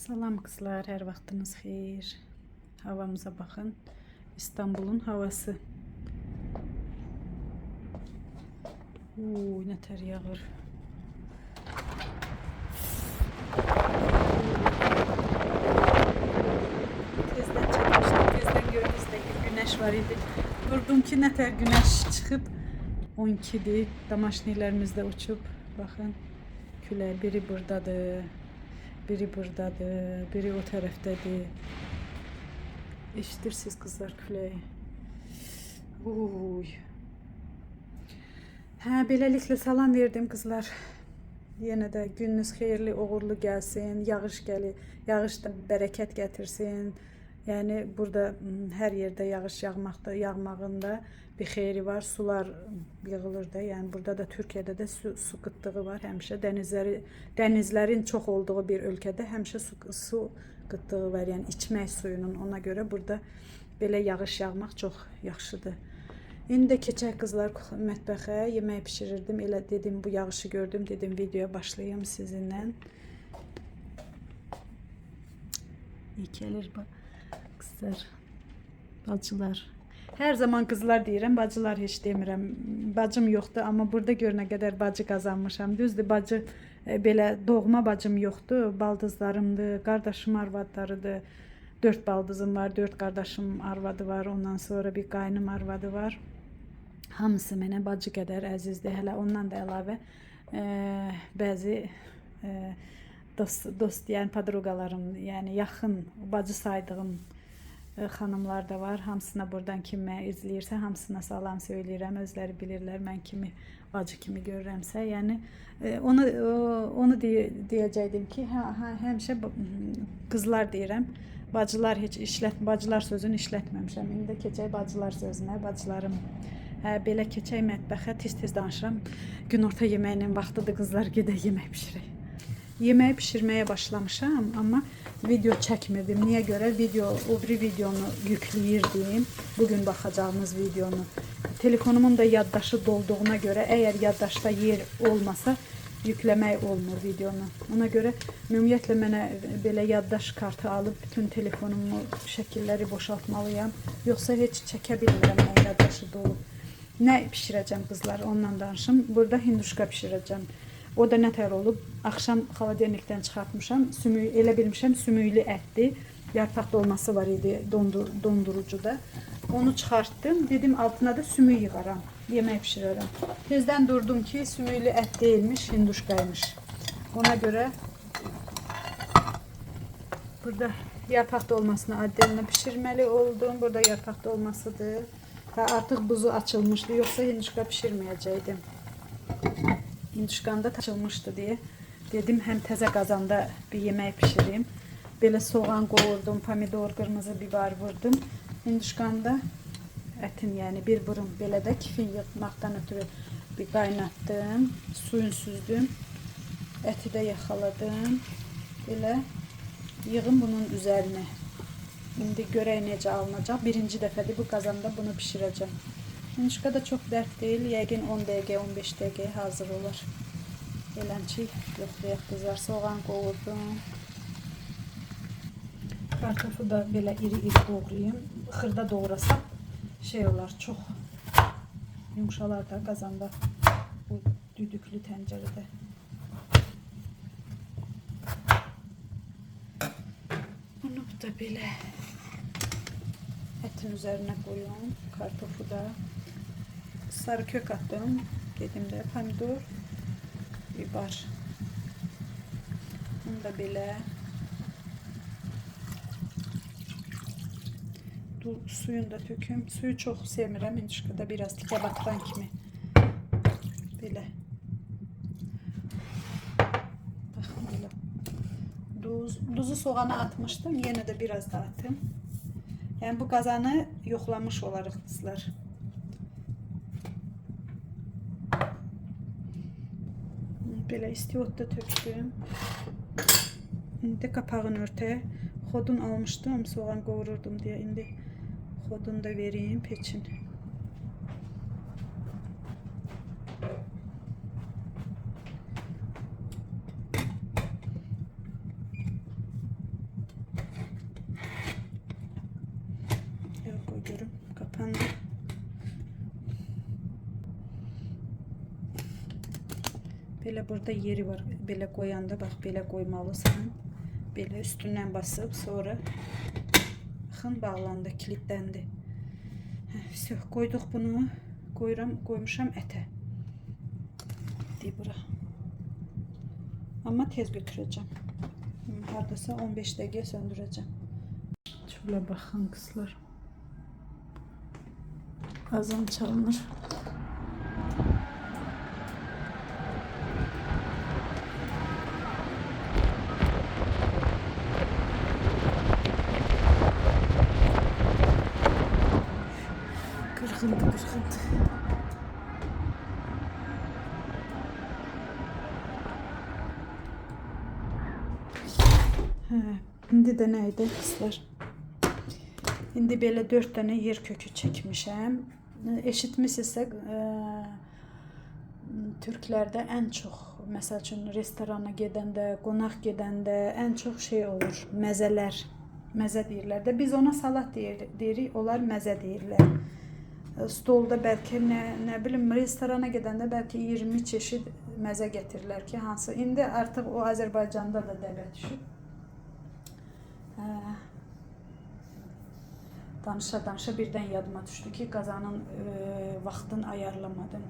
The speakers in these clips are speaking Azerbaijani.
Salam kızlar, her vaxtınız xeyir. Havamıza bakın. İstanbul'un havası. Ne ter yağır. Tezden çekmiştim. Tezden gördüğünüzdeki güneş var idi. Durdum ki ne ter güneş çıkıp 12'di. Damaşnilerimiz uçup. Bakın küle biri buradadır. Biri buradadır. Biri o taraftadır. Eşitirsiniz kızlar küleyi. Beləliklə salam verdim kızlar. Yenə də gününüz xeyirli, uğurlu gəlsin. Yağış da bərəkət gətirsin. Yəni burada hər yerdə yağış yağmağında bir xeyri var. Sular yığılır da. Yəni burada da Türkiyədə də su qıtlığı var. Həmişə dənizlərin çox olduğu bir ölkədə həmişə su qıtlığı var. Yəni içmək suyunun. Ona görə burada belə yağış yağmaq çox yaxşıdır. İndi keçək kızlar mətbəxə, yemək pişirirdim. Elə dedim bu yağışı gördüm, dedim videoya başlayayım sizinlə. İyi gəlir kızlar, bacılar. Hər zaman kızlar deyirəm, bacılar heç demirəm. Bacım yoxdur, amma burada görünə qədər bacı qazanmışam. Düzdür, bacı belə doğma bacım yoxdur, baldızlarımdır, qardaşım arvadlarıdır. 4 baldızım var, 4 qardaşım arvadı var, ondan sonra bir qaynım arvadı var. Hamısı mənə bacı qədər əzizdir. Hələ ondan da əlavə bəzi dost yəni podruqalarım, yəni yaxın bacı saydığım xanımlar da var. Hamısına buradan kim məni izləyirsə, hamısına salam söyləyirəm. Özləri bilirlər mən kimi bacı kimi görürəmsə. Yəni onu deyəcəydim ki, həmişə qızlar deyirəm. Bacılar bacılar sözünü işlətməmişəm. İndi keçək bacılar sözünə, bacılarım. Belə keçək mətbəxə, tez-tez danışıram. Günorta yeməyinin vaxtıdır qızlar, gedək yemək pişirək. Yeməyi pişirməyə başlamışam, amma video çəkmirdim. Niyə görə? O biri videonu yükləyirdim. Bugün baxacağınız videonu. Telefonumun da yaddaşı dolduğuna görə, əgər yaddaşda yer olmasa yükləmək olmur videonu. Ona görə ümumiyyətlə mənə belə yaddaş kartı alıb bütün telefonumu şəkilləri boşaltmalıyam. Yoxsa heç çəkə bilmirəm nə yaddaşı dolub. Nə pişirəcəm qızlar, ondan danışım. Burada hinduşka pişirəcəm. O da nətər olub? Axşam xaladenikdən çıxartmışam. Elə bilmişəm sümüklü ətdir. Yarpaq dolması var idi dondurucuda. Onu çıxartdım. Dedim altına da sümük yığaram. Yemək pişirərəm. Tezdən durdum ki sümüklü ət deyilmiş, hinduşkaymış. Ona görə burada yarpaq dolmasını addelinə pişirməli oldum. Burada yarpaq dolmasıdır. Artıq buzu açılmışdı. Yoxsa hinduşka pişirməyəcəkdim. Hinduşkan da açılmışdı deyə dedim həm təzə qazanda bir yemək pişireyim. Belə soğan qovurdum, pomidor, qırmızı biber vurdum. Hinduşkanda ətin yəni bir burun belə də kifin yığmaqdan ötürü bir qaynatdım. Suyunu süzdüm. Əti də yaxaladım. Belə yığım bunun üzərinə. İndi görək necə alınacaq. Birinci dəfədir bu qazanda bunu pişirəcəm. Hinduşka da çox dərt deyil. Yəqin 10 dəqiqə, 15 dəqiqə hazır olar. Eləncik yoxlayaq qızlar. Soğan qovurdum. Kartofu da belə iri-iri doğrayayım. Xırda doğrasam şey olar, çox yumşalar da qazanda, bu düdüklü təncərədə. Bunu da belə ətin üzərinə qoyum. Kartofu da sarı kök attım. Dedim də pomidor, biber. Bunu da belə suyunu da töküm. Suyu çox sevmirəm. Hinduşkada biraz tikə batıran kimi. Belə. Baxın belə. Duzu soğana atmışdım. Yenə də biraz da atım. Yəni bu qazanı yoxlamış olarıq qızlar. Belə istiotda tökdüm. İndi qapağını örtək. Xodun almışdım. Soğan qovururdum deyə. İndi xodunu da vereyim peçin. Belə burada yeri var. Belə qoyanda bax belə qoymalısan. Belə üstündən basıb sonra baxın bağlandı, kilitləndi. Все, qoyduq bunu. Qoymuşam ətə. Deyir bura. Amma tez götürəcəm. Hardasa 15 dəqiqə söndürəcəm. Şöyle baxın qızlar. Azan çalınır. Qırğındı. İndi də nə idi qızlar? İndi belə 4 dənə yer kökü çəkmişəm. Eşitmisinizsə, Türklərdə ən çox, məsəl üçün restorana gedəndə, qonaq gedəndə ən çox şey olur, məzələr. Məzə deyirlər də. Biz ona salat deyirik, onlar məzə deyirlər. Stolda bəlkə nə bilim, restorana gedəndə bəlkə 20 çeşid məzə gətirirlər ki, hansı. İndi artıq o Azərbaycanda da dəbə düşüb. Danışa birdən yadıma düşdü ki, qazanın vaxtını ayarlamadım.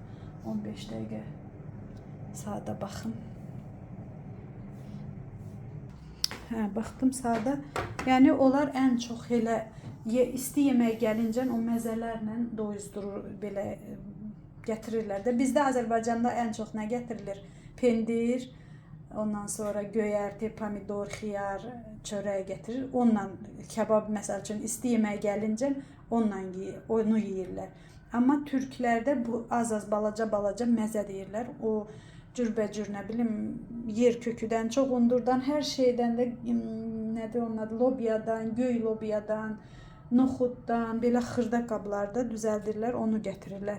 15 dəqiqə saata baxım. Baxdım saata. Yəni onlar ən çox elə isti yemək gəlincə o məzələrlə doyuzdurur, belə gətirirlər də. Bizdə Azərbaycanda ən çox nə gətirilir? Pendir, ondan sonra göyərti, pomidor, xiyar, çörək gətirir. Onunla kebab məsəl üçün isti yemək gəlincə onu yeyirlər. Amma türklərdə bu az balaca məzə deyirlər. O cürbəcür nə bilim yer köküdən, çox undurdan, hər şeydən də nədir onun adı, lobyadan, göy lobyadan, noxuddan, belə xırda qablarda düzəldirlər, onu gətirirlər.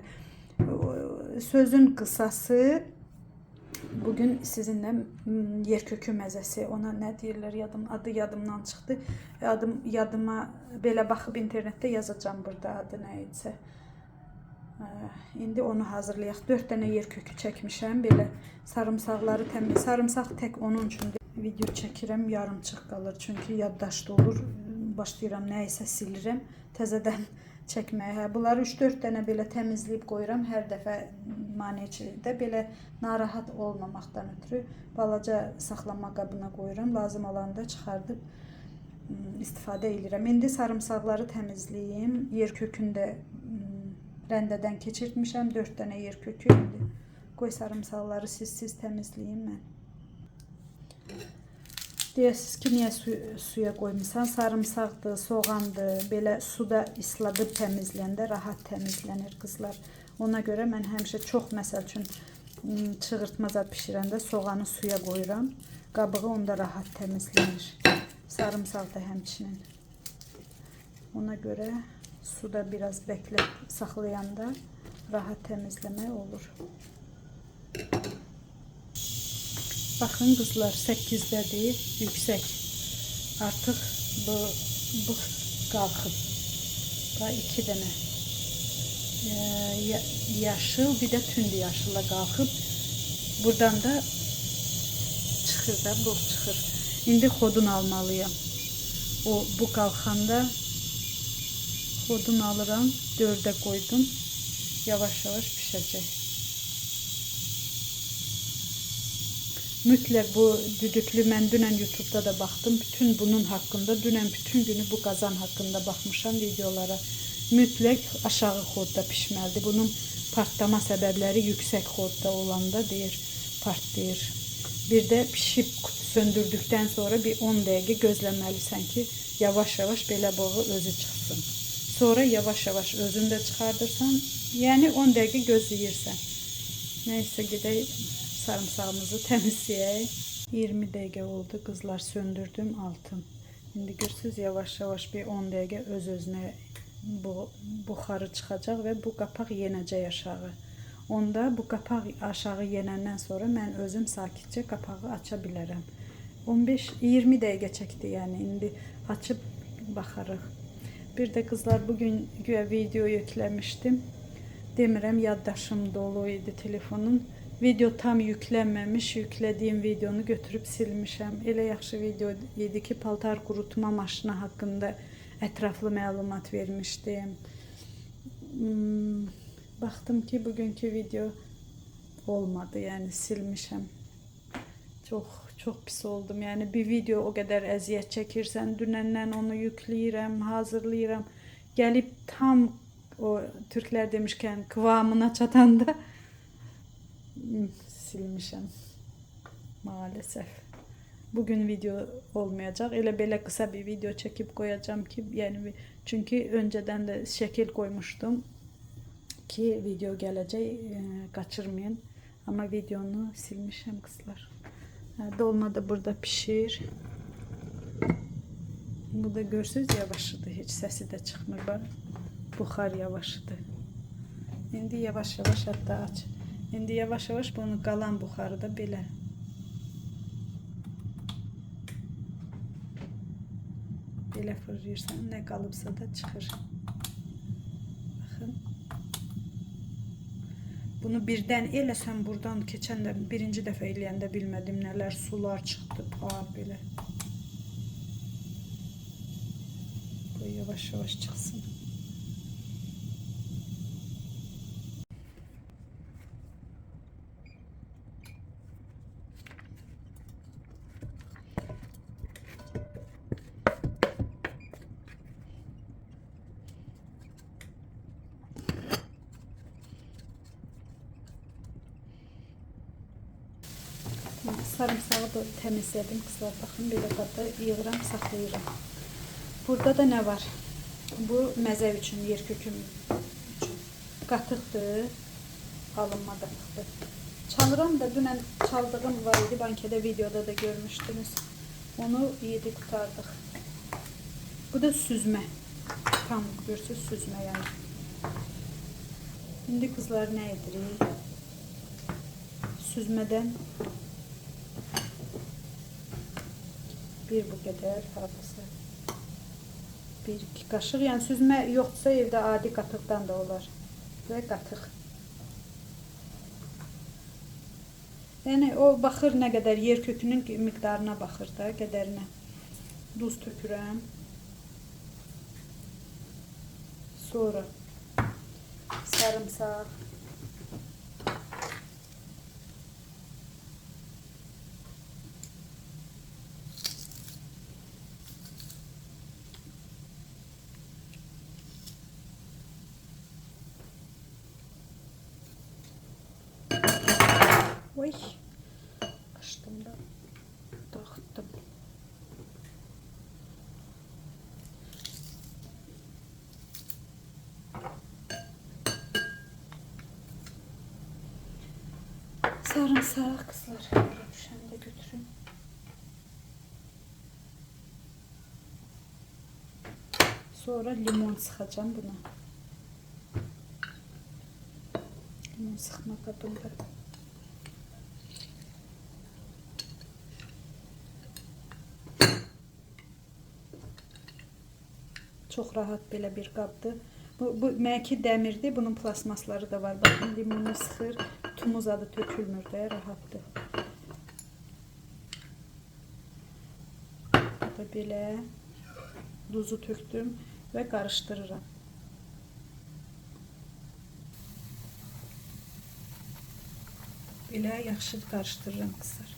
Sözün qısası, bugün sizinlə yer kökü məzəsi, ona nə deyirlər, adı yadımdan çıxdı. Yadıma belə baxıb internetdə yazacağam burada adı nə idisə. İndi onu hazırlayaq. 4 dənə yer kökü çəkmişəm. Belə sarımsaqları təmiz. Sarımsaq tək onun üçün video çəkirəm, yarımçıq qalır. Çünki yaddaşda olur. Başlayıram nə isə silirəm. Təzədən çəkməyə. Bunları 3-4 dənə belə təmizləyib qoyuram. Hər dəfə maneçilikdə belə narahat olmamaqdan ötürü balaca saxlama qabına qoyuram. Lazım olanda çıxardıb istifadə edirəm. İndi sarımsaqları təmizləyim. Yer kökündə rəndədən keçirtmişəm. 4 dənə yer kökü. Qoy sarımsaqları siz təmizləyim mən. Deyəsiniz ki, niyə suya qoymusan? Sarımsaqdır, soğandır. Belə suda isladıb təmizləyəndə rahat təmizlənir qızlar. Ona görə mən həmişə çox, məsəl üçün çığırtma zad bişirəndə soğanı suya qoyuram. Qabığı onda rahat təmizlənir. Sarımsaq da həmçinin. Ona görə suda biraz saxlayanda rahat təmizləmək olur. Baxın qızlar, 8-dədir, yüksək. Artıq bu qalxıb. Bax 2 dənə yaşıl, bir də tünd yaşılla qalxıb. Buradan da çıxır da, bu çıxır. İndi xodun almalıyam. Bu qalxanda xodun alıram, 4'e koydum. Yavaş yavaş pişecek. Mütləq bu düdüklü, mən dünən YouTube'da da baxdım. Bütün bunun haqqında, dünən bütün günü bu qazan haqqında baxmışam videolara. Mütləq aşağı xodda pişməlidir. Bunun partlama səbəbləri yüksək xodda olanda deyir, partlayır. Bir də pişib söndürdükdən sonra bir 10 dəqiqə gözləməlisən ki, yavaş yavaş belə bağı özü çıxsın. Sonra yavaş yavaş özünü də çıxardırsan, yəni 10 dəqiqə gözləyirsən. Nəysə gedək sarımsağımızı təmizləyək. 20 dəqiqə oldu qızlar, söndürdüm altın. İndi görürsünüz yavaş yavaş bir 10 dəqiqə öz-özünə buxarı çıxacaq və bu qapaq yenəcək aşağı. Onda bu qapaq aşağı yenəndən sonra mən özüm sakitcə qapağı aça bilərəm. 15-20 dəqiqə çəkdi, yəni indi açıb baxarıq. Bir də qızlar bugün güya video yükləmişdim. Demirəm, yaddaşım dolu idi telefonun. Video tam yüklənməmiş, yüklədiyim videonu götürüb silmişəm. Elə yaxşı video idi ki, paltar qurutma maşını haqqında ətraflı məlumat vermişdim. Baxdım ki, bugünkü video olmadı, yəni silmişəm. Çox pis oldum. Yəni bir video o qədər əziyyət çəkirsən, dünəndən onu yükləyirəm, hazırlayıram. Gəlib tam o türklər demişkən kıvamına çatanda silmişəm. Maalesef. Bugün video olmayacaq. Elə belə qısa bir video çəkib qoyacağım ki, yəni çünki öncədən də şəkil qoymuşdum ki, video gələcək, qaçırmayın. Amma videonu silmişəm qızlar. Dolma da burada pişir. Bu da görsünüz yavaşıdır. Heç səsi də çıxmır. Bax, buxar yavaşıdır. İndi yavaş-yavaş hətta aç. İndi yavaş-yavaş bunu qalan buxarı da belə. Belə fırlayırsan, nə qalıbsa da çıxır. Baxın. Bunu birdən eləsən buradan keçən də birinci dəfə eləyəndə bilmədim nələr sular çıxdı, par belə. Bu yavaş-yavaş çıxsın. Sarımsağı da təmizlədim qızlar. Baxın, belə qatda yığıram, saxlayıram. Burada da nə var? Bu məzə üçün, yer köküm üçün. Qatıqdır, alınma qatıqdır. Çalıram da, dünən çaldığım var idi, bankədə videoda da görmüşdünüz. Onu yedi qutardıq. Bu da süzmə. Tam görsünüz, süzmə yəni. İndi qızlar nə edirik? Süzmədən bir bu qədər hardasa 1-2 qaşıq, yəni süzmə yoxdursa evdə adi qatıqdan da olar və qatıq. Yəni o baxır nə qədər, yer kökünün miqdarına baxır da, qədərinə. Duz tökürəm. Sonra sarımsaq. Oy, açtım da dağıttım. Sarımsak kızlar, düşen de götürün. Sonra limon sıkacağım buna. Limon sıkma kabında. Çok rahat belə bir qabdır. Bu mənki dəmirdir. Bunun plasmasları da var. Baxın, limonu sıxır. Tumuz adı tökülmür də, rahatdır. Burada belə duzu tökdüm və qarışdırıram. Belə yaxşı qarışdırıram qızlar.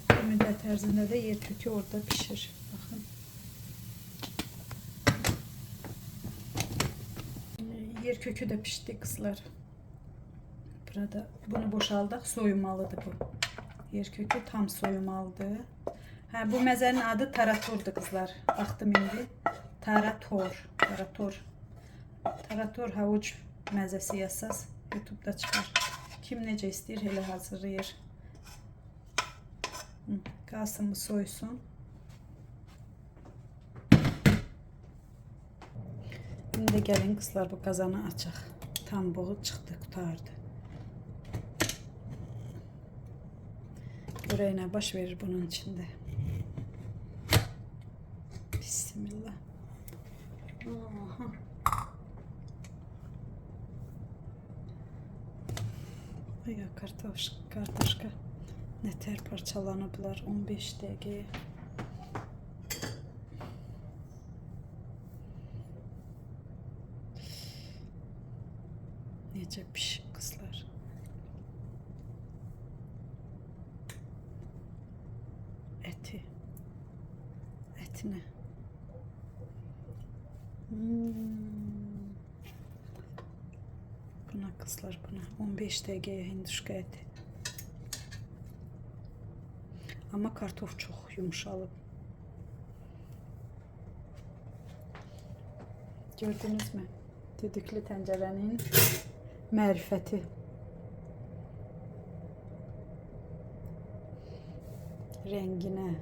Bu müddət ərzində də yer kökü orada pişir. Baxın. Yer kökü de pişti kızlar. Burada bunu boşaldıq, soyumalıdır bu. Yer kökü tam soyumalıdır. Ha, bu məzənin adı taratordur kızlar. Baxdım indi. Tarator. Tarator havuç məzəsi yazsaz YouTube'da çıxar. Kim necə istəyir elə hazırlayır. Qalsın bu soysun. Şimdi gəlin qızlar, bu qazanı açaq. Tam boğu çıxdı, qutardı. Görək nə baş verir bunun içində. Bismillah. Aha. Ya kartoşka nətər parçalanıblar 15 dəqiqəyə. Necə pişib qızlar. Etini. Buna kızlar, buna 15 dəqiqəyə hinduşka eti. Ama kartof çox yumuşalıb. Gördünüz mü? Düdüklü tencerenin mərifəti. Rənginə.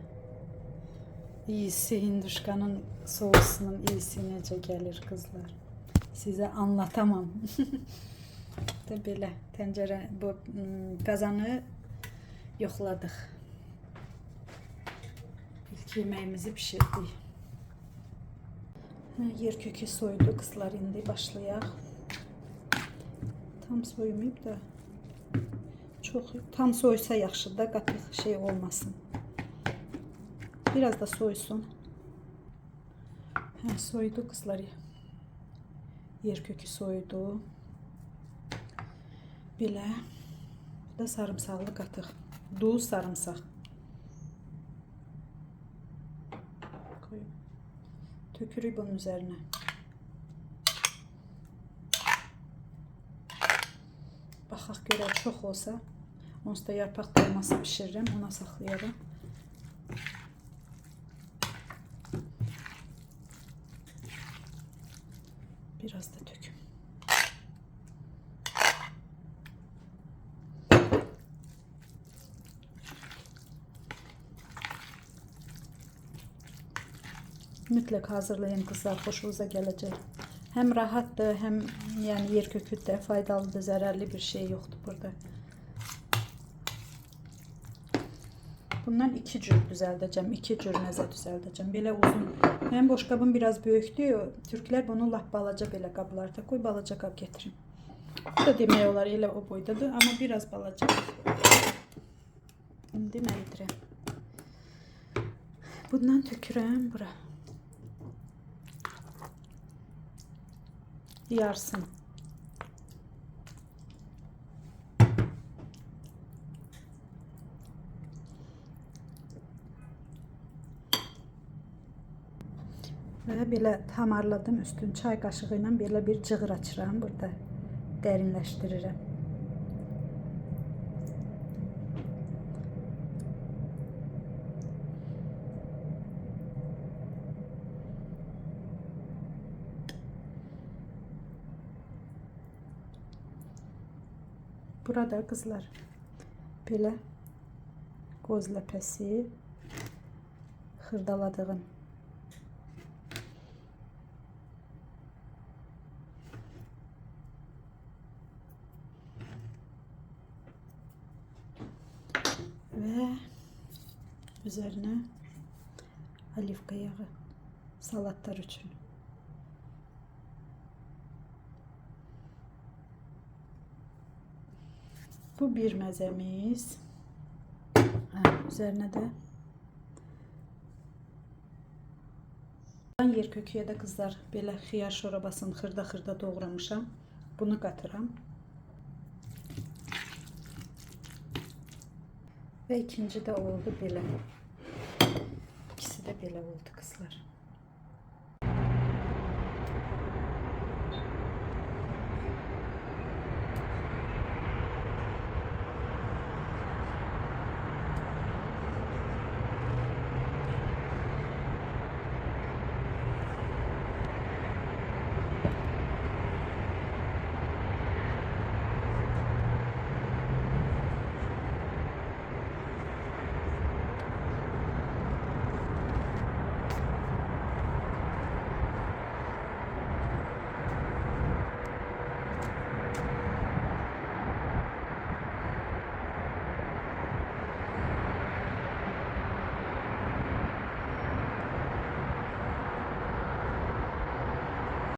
İyisi, hinduşkanın soğusunun iyisi necə gəlir kızlar. Sizə anlatamam. Da belə tencere bu qazanı yoxladıq. İlk yemeğimizi pişirdik. Yer kökü soydu kızlar, indi başlayaq. Tam soymayıb da çox tam soysa yaxşıdır da qatıq şey olmasın. Biraz da soysun. Soydu kızlar. Yer kökü soydu. Belə. Bu da sarımsaqlı qatıq. Duz sarımsaq. Koyup tökürük bunun üzerine. Baxaq görək, çox olsa onsuz da yarpaq dolması pişiririm, ona saxlayarım. Biraz da töküm. Mütləq hazırlayın kızlar, xoşunuza gələcək. Hem rahatdır, hem yani yer kökü de faydalıdır, zararlı bir şey yoktur burada. Bundan 2 cür düzəldəcəm, 2 cür məzə düzəldəcəm. Belə uzun. Mənim boşqabım biraz böyükdür. Türklər bunu lap balaca belə qablarda qoy, balaca qab gətirim. Bu da demək olar elə o boydadır, amma biraz balaca. İndi mən edirəm. Bundan tökürəm bura. Yarsın. Ve belə hamarladım, üstün çay kaşığı ilə belə bir cığır açıram burada. Dərinləşdirirəm. Burada kızlar belə qoz ləpəsi xırdaladığım ve üzerine olivka yağı salatlar için. Bu bir mezemiz. Üzerine de yer köküye de kızlar belə xiyar şorabasını xırda doğramışam. Bunu qatıram. Ve ikinci de oldu belə. İkisi de belə oldu kızlar.